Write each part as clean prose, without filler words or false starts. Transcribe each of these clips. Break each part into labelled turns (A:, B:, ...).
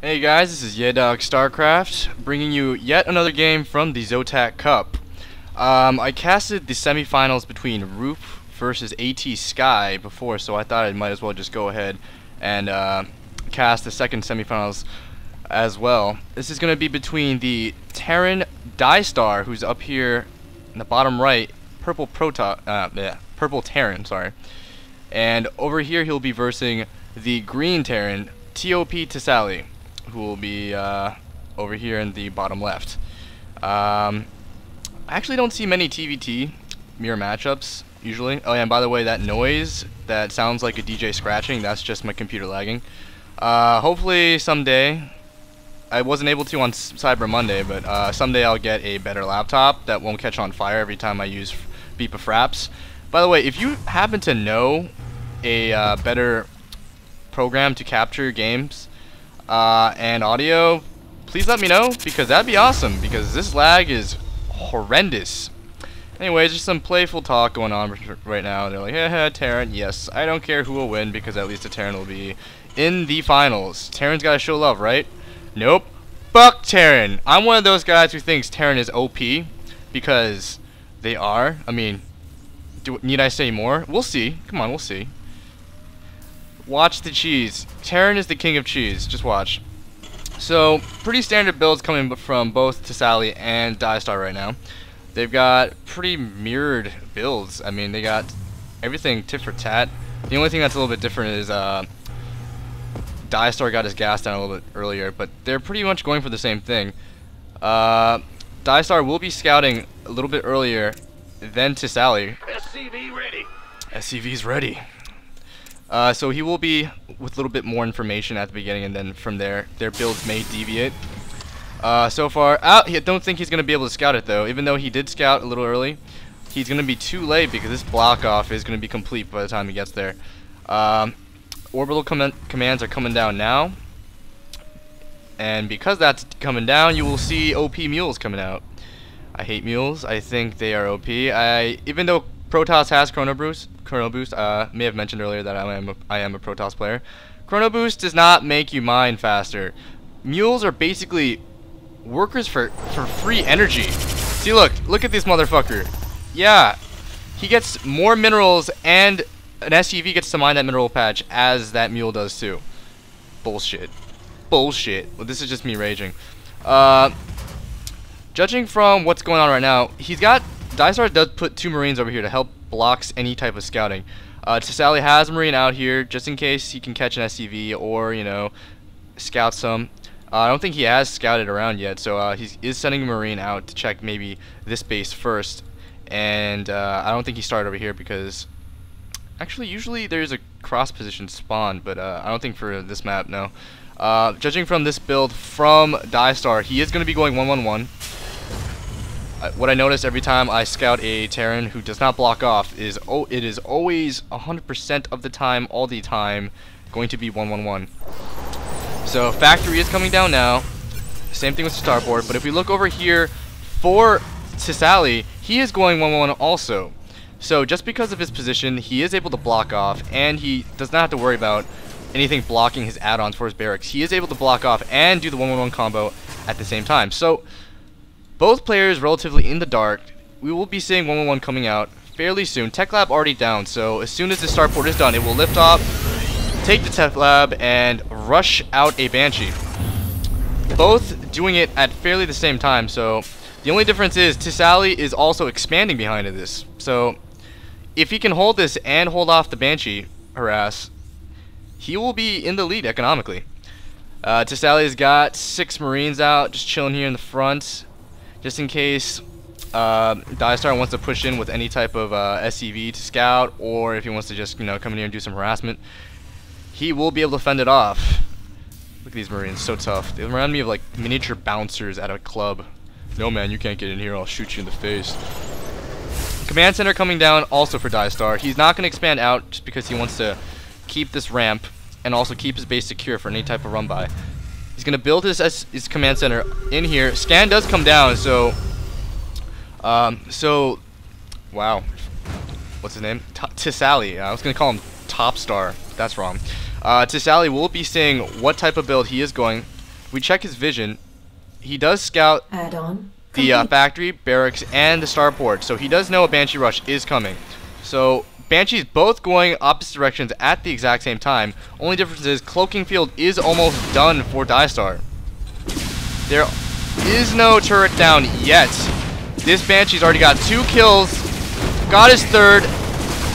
A: Hey guys, this is yehdawgsc bringing you yet another game from the ZOTAC Cup. I casted the semifinals between Roof versus AT before, so I thought I might as well just go ahead and cast the second semifinals as well. This is going to be between the Terran Diestar, who's up here in the bottom right, purple Terran, sorry, and over here he'll be versing the green Terran TOPTisalie, who will be over here in the bottom left. I actually don't see many TVT mirror matchups usually. Oh yeah, and by the way, that noise that sounds like a DJ scratching, that's just my computer lagging. Hopefully someday, I wasn't able to on Cyber Monday, but someday I'll get a better laptop that won't catch on fire every time I use Beepa Fraps. By the way, if you happen to know a better program to capture games and audio, please let me know, because that'd be awesome, because this lag is horrendous. Anyways, just some playful talk going on right now. They're like, haha, Terran. Yes, I don't care who will win, because at least the Terran will be in the finals. Terran's gotta show love, right? Nope. Fuck Terran. I'm one of those guys who thinks Terran is OP, because they are. I mean, need I say more? We'll see. Come on, we'll see. Watch the cheese. Terran is the king of cheese. Just watch. So, pretty standard builds coming from both Tisalie and Diestar right now. They've got pretty mirrored builds. I mean, they got everything tit for tat. The only thing that's a little bit different is Diestar got his gas down a little bit earlier, but they're pretty much going for the same thing. Diestar will be scouting a little bit earlier than Tisalie.
B: SCV ready.
A: SCV's ready. So he will be with a little bit more information at the beginning, and then from there, their builds may deviate. So far, I don't think he's going to be able to scout it, though. Even though he did scout a little early, he's going to be too late, because this block off is going to be complete by the time he gets there. Orbital commands are coming down now. And because that's coming down, you will see OP mules coming out. I hate mules. I think they are OP. Even though Protoss has Chrono Boost, may have mentioned earlier that I am a Protoss player. Chrono Boost does not make you mine faster. Mules are basically workers for free energy. See, look at this motherfucker. Yeah, he gets more minerals, and an SUV gets to mine that mineral patch as that mule does too. Bullshit. Bullshit. Well, this is just me raging. Judging from what's going on right now, Diestar does put 2 Marines over here to help blocks any type of scouting. Tisalie has a Marine out here just in case he can catch an SCV or, you know, scout some. I don't think he has scouted around yet, so he is sending a Marine out to check maybe this base first. And I don't think he started over here because actually usually there's a cross position spawn, but I don't think for this map, no. Judging from this build from Diestar, he is going to be going 1-1-1. What I notice every time I scout a Terran who does not block off is it is always 100% of the time, all the time, going to be 1-1-1. So factory is coming down now. Same thing with starboard. But if we look over here for Tisalie, he is going 1-1-1 also. So just because of his position, he is able to block off, and he does not have to worry about anything blocking his add-ons for his barracks. He is able to block off and do the 1-1-1 combo at the same time. So both players relatively in the dark. We will be seeing 1-1-1 coming out fairly soon. Tech Lab already down, so as soon as the starport is done, it will lift off, take the Tech Lab, and rush out a Banshee. Both doing it at fairly the same time, so the only difference is Tisalie is also expanding behind this. So if he can hold this and hold off the Banshee harass, he will be in the lead economically. Tisalie's got 6 Marines out, just chilling here in the front, just in case Diestar wants to push in with any type of SCV to scout, or if he wants to just, you know, come in here and do some harassment, he will be able to fend it off. Look at these Marines, so tough. They remind me of like miniature bouncers at a club. No man, you can't get in here, I'll shoot you in the face. Command center coming down also for Diestar. He's not going to expand out just because he wants to keep this ramp and also keep his base secure for any type of run by. He's going to build his command center in here. Scan does come down, so wow, what's his name? Tisalie. I was going to call him Topstar. That's wrong. Tisalie will be seeing what type of build he is going we check his vision. He does scout
B: Add-on
A: the factory, barracks, and the starport, so he does know a Banshee rush is coming. So Banshee's both going opposite directions at the exact same time. Only difference is Cloaking Field is almost done for Diestar. There is no turret down yet. This Banshee's already got 2 kills, got his 3rd.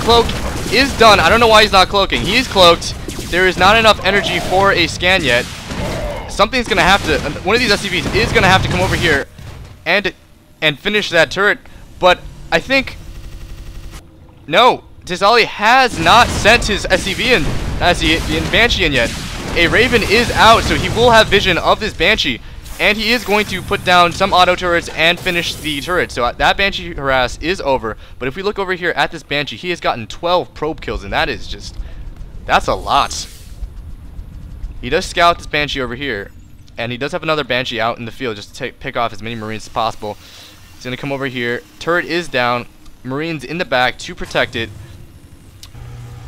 A: Cloak is done. I don't know why he's not cloaking. He's cloaked. There is not enough energy for a scan yet. Something's gonna have to. One of these SCVs is gonna have to come over here and finish that turret. But I think no. Tisalie has not sent his SCV in Banshee in yet. A Raven is out, so he will have vision of this Banshee, and he is going to put down some auto turrets and finish the turret. So that Banshee harass is over. But if we look over here at this Banshee, he has gotten 12 probe kills, and that is just, that's a lot. He does scout this Banshee over here, and he does have another Banshee out in the field just to pick off as many Marines as possible. He's going to come over here. Turret is down. Marines in the back to protect it.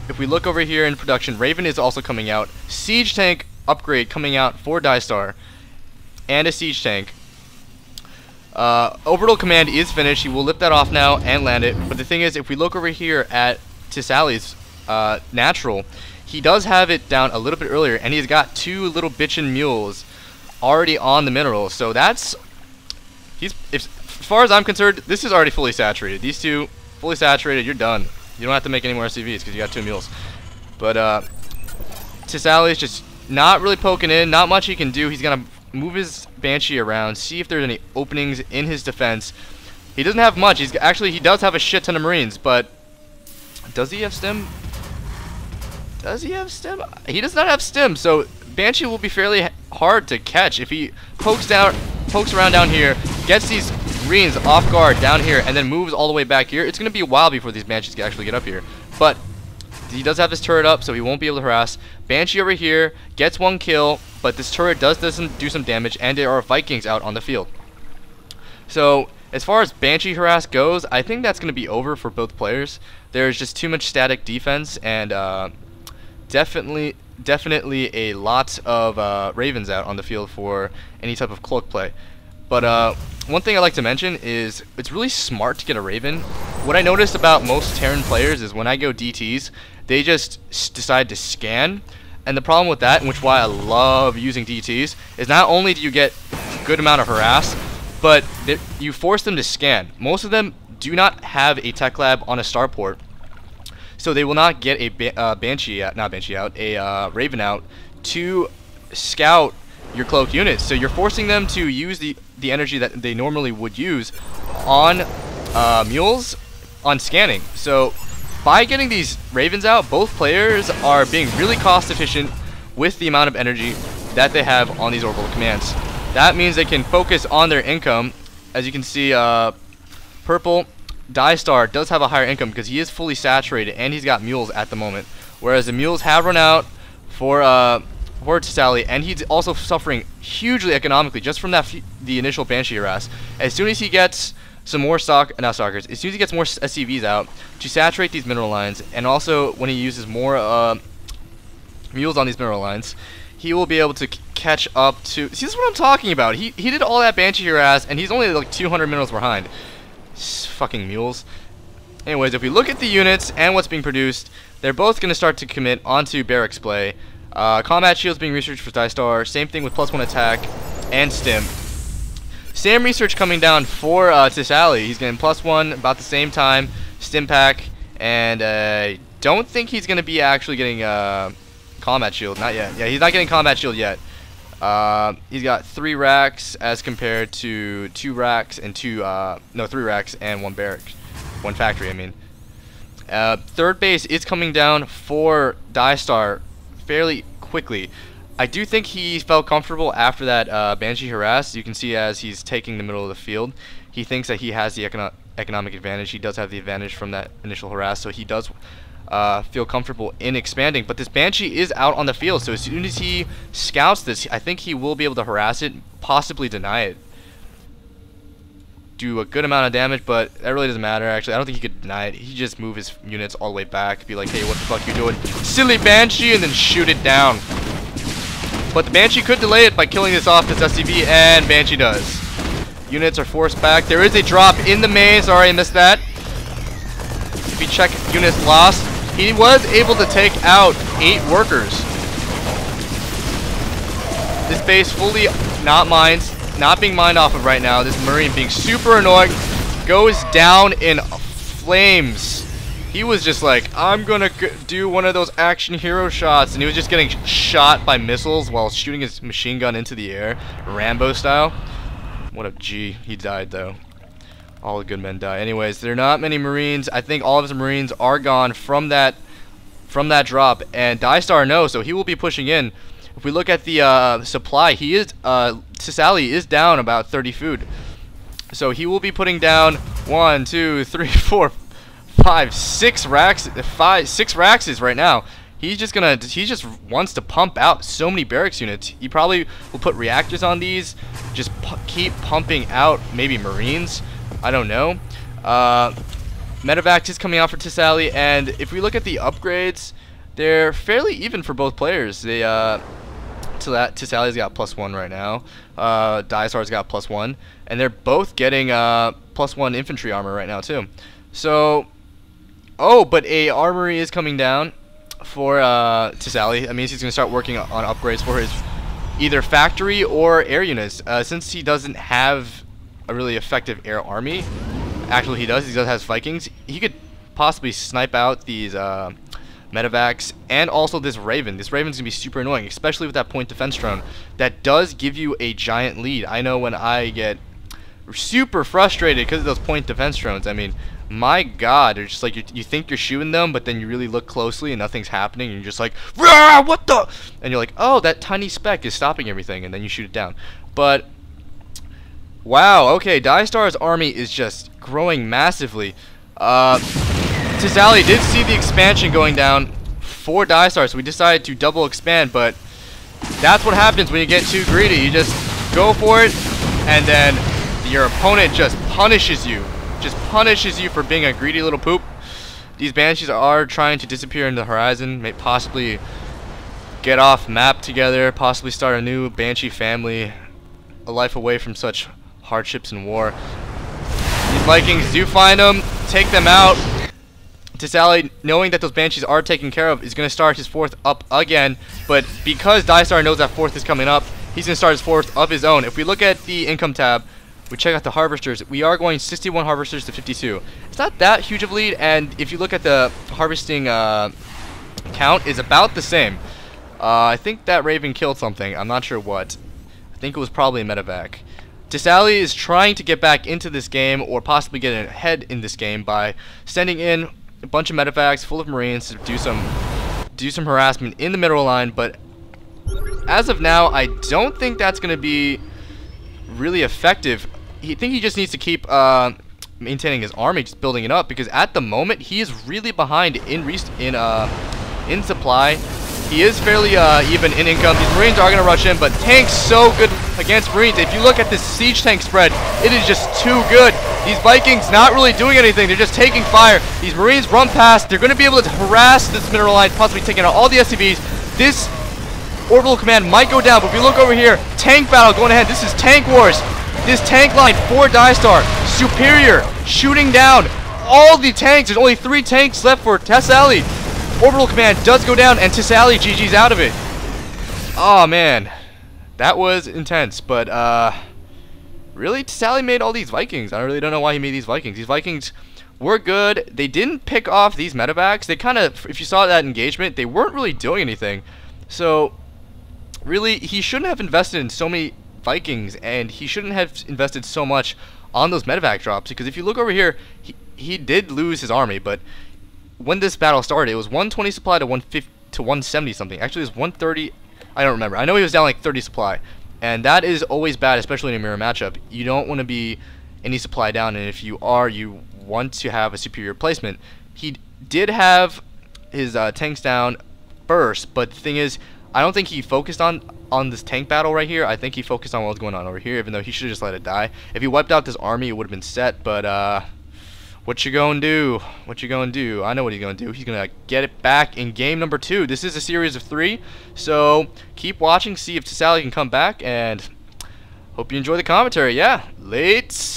A: If we look over here in production, Raven is also coming out. Siege tank upgrade coming out for Diestar, and a siege tank. Orbital command is finished. He will lift that off now and land it. But the thing is, if we look over here at Tisalie's natural, he does have it down a little bit earlier, and he's got 2 little bitchin' mules already on the mineral. So that's, as far as I'm concerned, this is already fully saturated. These 2 fully saturated, you're done. You don't have to make any more SCVs because you got 2 mules. But Tisalie's just not really poking in. Not much he can do. He's gonna move his Banshee around, see if there's any openings in his defense. He doesn't have much. He does have a shit ton of Marines, but does he have stim? Does he have stim? He does not have stim, so Banshee will be fairly hard to catch if he pokes around down here, gets these Marines off guard down here, and then moves all the way back here. It's going to be a while before these Banshees can actually get up here. But he does have his turret up, so he won't be able to harass. Banshee over here gets 1 kill, but this turret doesn't do some damage, and there are Vikings out on the field. So as far as Banshee harass goes, I think that's going to be over for both players. There's just too much static defense, and definitely a lot of Ravens out on the field for any type of cloak play. But one thing I like to mention is it's really smart to get a Raven. What I noticed about most Terran players is when I go DTs, they just decide to scan. And the problem with that, and which why I love using DTs, is not only do you get a good amount of harass, but you force them to scan. Most of them do not have a tech lab on a starport, so they will not get a Raven out to scout your cloak units. So you're forcing them to use the energy that they normally would use on mules on scanning. So by getting these Ravens out, both players are being really cost efficient with the amount of energy that they have on these orbital commands. That means they can focus on their income. As you can see, purple Diestar does have a higher income because he is fully saturated and he's got mules at the moment, whereas the mules have run out for Tisalie, and he's also suffering hugely economically just from the initial Banshee harass. As soon as he gets some more as soon as he gets more SCVs out to saturate these mineral lines, and also when he uses more mules on these mineral lines, he will be able to catch up to. See, this is what I'm talking about. He did all that Banshee harass, and he's only like 200 minerals behind. Fucking mules. Anyways, if we look at the units and what's being produced, they're both going to start to commit onto barracks play. Combat shields being researched for Diestar. Same thing with +1 attack and stim. Same research coming down for Tisalie. He's getting +1 about the same time. Stim pack, and don't think he's going to be actually getting combat shield. Not yet. Yeah, he's not getting combat shield yet. He's got 3 racks as compared to 2 racks and 3 racks and 1 barrack, 1 factory. I mean, third base is coming down for Diestar fairly quickly. I do think he felt comfortable after that Banshee harass. You can see as he's taking the middle of the field, he thinks that he has the economic advantage. He does have the advantage from that initial harass, so he does feel comfortable in expanding. But this Banshee is out on the field, so as soon as he scouts this, I think he will be able to harass it, possibly deny it. Do a good amount of damage, but that really doesn't matter. Actually, I don't think he could deny it. He just move his units all the way back, be like, hey, what the fuck you doing, silly Banshee, and then shoot it down. But the Banshee could delay it by killing this off its SCV, and Banshee does. Units are forced back. There is a drop in the main. Sorry, I missed that. If you check units lost, he was able to take out 8 workers. This base fully not mined, not being mined off of right now. This Marine being super annoying, goes down in flames. He was just like, I'm gonna do one of those action hero shots, and he was just getting shot by missiles while shooting his machine gun into the air, Rambo style. What a G. He died though. All the good men die. Anyways, there are not many Marines. I think all of his Marines are gone from that drop, and Diestar knows, so he will be pushing in. If we look at the supply, he is tisalie is down about 30 food, so he will be putting down 1, 2, 3, 4, 5, 6 racks. 6 racks is right now. He just wants to pump out so many barracks units. He probably will put reactors on these, just keep pumping out maybe Marines. I don't know. Medevacs is coming out for tisalie, and if we look at the upgrades, they're fairly even for both players. They tisalie's got +1 right now. Diestar's got +1, and they're both getting +1 infantry armor right now too. So, oh, but a armory is coming down for tisalie. That means he's gonna start working on upgrades for his either factory or air units. Since he doesn't have a really effective air army, actually he does have Vikings, he could possibly snipe out these medevacs and also this Raven. This Raven's gonna be super annoying, especially with that point defense drone that does give you a giant lead. I know when I get super frustrated because of those point defense drones, I mean, my god, they're just like, you think you're shooting them, but then you really look closely and nothing's happening, and you're just like, rah, what the, and you're like, oh, that tiny speck is stopping everything, and then you shoot it down. But wow, okay, Diestar's army is just growing massively. Tisalie did see the expansion going down for Diestar, so we decided to double expand, but that's what happens when you get too greedy. You just go for it, and then your opponent just punishes you. Just punishes you for being a greedy little poop. These Banshees are trying to disappear in the horizon, may possibly get off map together, possibly start a new Banshee family, a life away from such hardships and war. These Vikings do find them, take them out. Tisalie, knowing that those Banshees are taken care of, is going to start his 4th up again, but because Diestar knows that 4th is coming up, he's going to start his 4th of his own. If we look at the income tab, we check out the harvesters, we are going 61 harvesters to 52. It's not that huge of a lead, and if you look at the harvesting count, is about the same. I think that Raven killed something, I'm not sure what. I think it was probably a medevac. Tisalie is trying to get back into this game, or possibly get ahead in this game, by sending in a bunch of medevacs full of Marines to do some harassment in the middle line, but as of now, I don't think that's going to be really effective. I think he just needs to keep maintaining his army, just building it up, because at the moment he is really behind in supply. He is fairly even in income. These Marines are going to rush in, but tanks so good against Marines. If you look at this siege tank spread, it is just too good. These Vikings not really doing anything. They're just taking fire. These Marines run past. They're going to be able to harass this mineral line, possibly taking out all the SCVs. This orbital command might go down, but if you look over here, tank battle going ahead. This is tank wars. This tank line for Diestar, superior, shooting down all the tanks. There's only 3 tanks left for tisalie. Orbital command does go down, and tisalie GG's out of it. Oh man, that was intense. But really, tisalie made all these Vikings. I really don't know why he made these Vikings. These Vikings were good. They didn't pick off these medevacs. They kind of, if you saw that engagement, they weren't really doing anything. So really, he shouldn't have invested in so many Vikings, and he shouldn't have invested so much on those medevac drops, because if you look over here, he did lose his army, but when this battle started, it was 120 supply to 150 to 170 something. Actually, it was 130. I don't remember. I know he was down like 30 supply, and that is always bad, especially in a mirror matchup. You don't want to be any supply down, and if you are, you want to have a superior placement. He did have his tanks down first, but the thing is, I don't think he focused on this tank battle right here. I think he focused on what was going on over here, even though he should have just let it die. If he wiped out this army, it would have been set, but What you gonna do? What you gonna do? I know what he's gonna do. He's gonna get it back in game number 2. This is a series of 3, so keep watching, see if tisalie can come back, and hope you enjoy the commentary. Yeah, late.